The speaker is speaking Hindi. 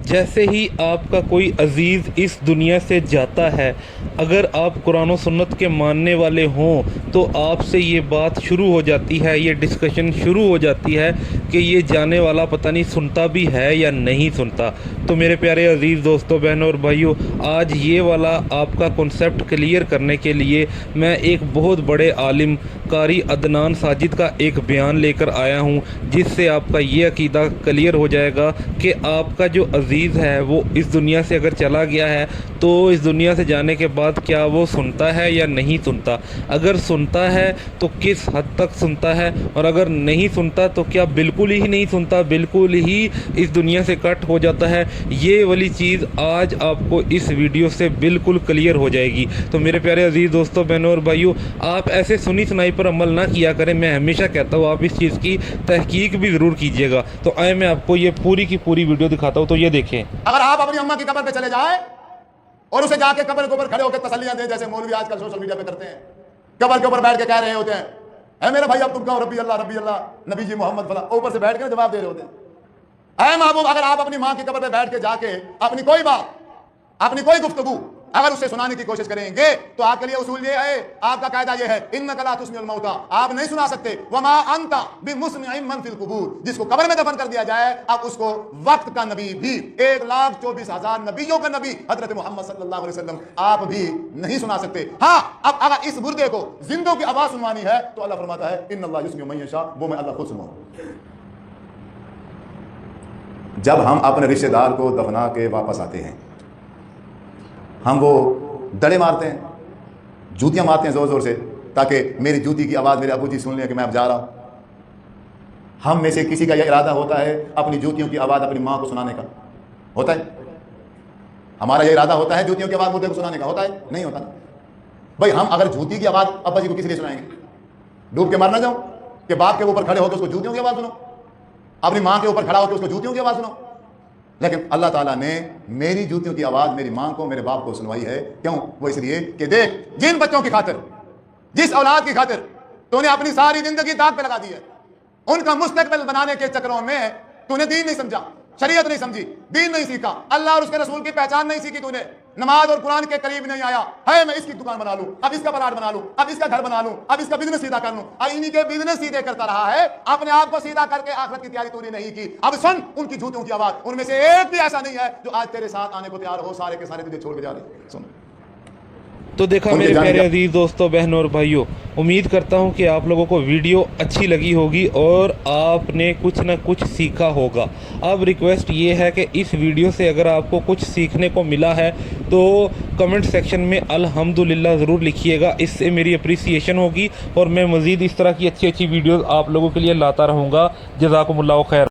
जैसे ही आपका कोई अज़ीज़ इस दुनिया से जाता है, अगर आप कुरान और सुन्नत के मानने वाले हों तो आपसे ये बात शुरू हो जाती है, ये डिस्कशन शुरू हो जाती है कि ये जाने वाला पता नहीं सुनता भी है या नहीं सुनता। तो मेरे प्यारे अज़ीज़ दोस्तों, बहनों और भाइयों, आज ये वाला आपका कॉन्सेप्ट क्लियर करने के लिए मैं एक बहुत बड़े आलिम कारी अदनान साजिद का एक बयान लेकर आया हूँ, जिससे आपका ये अकीदा क्लियर हो जाएगा कि आपका जो अज़ीज़ है वो इस दुनिया से अगर चला गया है तो इस दुनिया से जाने के बाद क्या वो सुनता है या नहीं सुनता। अगर सुनता है तो किस हद तक सुनता है, और अगर नहीं सुनता तो क्या बिल्कुल ही नहीं सुनता, बिल्कुल ही इस दुनिया से कट हो जाता है। ये वाली चीज़ आज आपको इस वीडियो से बिल्कुल क्लियर हो जाएगी। तो मेरे प्यारे अज़ीज़ दोस्तों, बहनों और भाइयों, आप ऐसे सुनी सुनाई पर अमल ना किया करें। मैं हमेशा कहता हूँ आप इस चीज़ की तहकीक भी ज़रूर कीजिएगा। तो आए मैं आपको ये पूरी की पूरी वीडियो दिखाता हूँ, तो ये देखें। अगर आप अपनी अम्मा की कब्र पे चले जाए और उसे जाके कब्र के ऊपर खड़े होकर तसल्लियां दें, जैसे मौलवी आजकल सोशल मीडिया पे करते हैं, कब्र के ऊपर बैठ के कह रहे होते हैं, ऐ मेरे भाई अब तुम कहो रब्बी अल्लाह नबी जी मोहम्मद फला, ऊपर से बैठ के जवाब दे रहे होते हैं। ऐ महबूब, अगर आप अपनी माँ की कब्र पे बैठ के जाके अपनी कोई बात, अपनी कोई गुफ्तगू अगर उससे सुनाने की कोशिश करेंगे तो आपके लिए उसूल ये है, आपका कायदा ये है, इन्नका ला तुस्मिउल मौता, आप नहीं सुना सकते, वमा अंता बिमुस्मिइन मन फिल कुबूर, जिसको कब्र में दफन कर दिया जाए अब उसको वक्त का नबी भी, 1,24,000 नबियों का नबी हजरत मोहम्मद सल्लल्लाहु अलैहि वसल्लम आप भी नहीं सुना सकते। हाँ, अब अगर इस मुर्दे को जिंदों की आवाज सुनवानी है तो अल्लाह फरमाता है इन्नल्लाह युस्मिउ मन यशा, वो मैं अल्लाह खुद सुनाऊं। जब हम अपने रिश्तेदार को दफना के वापस आते हैं, हम वो दड़े मारते हैं, जूतियां मारते हैं जोर जोर से, ताकि मेरी जूती की आवाज़ मेरे अबू जी सुन लें कि मैं अब जा रहा हूं। हम में से किसी का यह इरादा होता है अपनी जूतियों की आवाज़ अपनी माँ को सुनाने का? होता है? हमारा यह इरादा होता है जूतियों की आवाज़ मुर्दे को सुनाने का? होता है? नहीं होता ना भाई। हम अगर जूती की आवाज़ अब्बा जी को किस लिए सुनाएंगे? डूब के मर ना जाओ कि बाप के ऊपर खड़े होकर उसको जूतियों की आवाज़ सुनो, अपनी माँ के ऊपर खड़ा होकर उसको जूतियों की आवाज़ सुनो। लेकिन अल्लाह ताला ने मेरी जूतियों की आवाज़ मेरी माँ को, मेरे बाप को सुनवाई है। क्यों? वो इसलिए कि देख, जिन बच्चों की खातिर, जिस औलाद की खातिर तूने अपनी सारी जिंदगी दाग पे लगा दी है, उनका मुस्तकबिल बनाने के चक्करों में तूने दीन नहीं समझा, शरीयत नहीं समझी, दीन नहीं सीखा, अल्लाह और उसके रसूल की पहचान नहीं सीखी, तूने नमाज और कुरान के करीब नहीं आया है। मैं इसकी दुकान बना लूं, अब इसका प्लाट बना लूं, अब इसका घर बना लूं, अब इसका बिजनेस सीधा कर लूं, और इन्हीं के बिजनेस सीधे करता रहा है, अपने आप को सीधा करके आखिरत की तैयारी तूने नहीं की। अब सुन उनकी जूतियों की आवाज, उनमें से एक भी ऐसा नहीं है जो आज तेरे साथ आने को तैयार हो, सारे के सारे तुझे छोड़ के जा रहे। सुन। तो देखा मेरे प्यारे अजीज़ दोस्तों, बहनों और भाइयों, उम्मीद करता हूं कि आप लोगों को वीडियो अच्छी लगी होगी और आपने कुछ ना कुछ सीखा होगा। अब रिक्वेस्ट ये है कि इस वीडियो से अगर आपको कुछ सीखने को मिला है तो कमेंट सेक्शन में अल्हम्दुलिल्लाह ज़रूर लिखिएगा, इससे मेरी अप्रिसिएशन होगी और मैं मज़ीद इस तरह की अच्छी अच्छी वीडियोज़ आप लोगों के लिए लाता रहूँगा। जज़ाकुमुल्लाह खैर।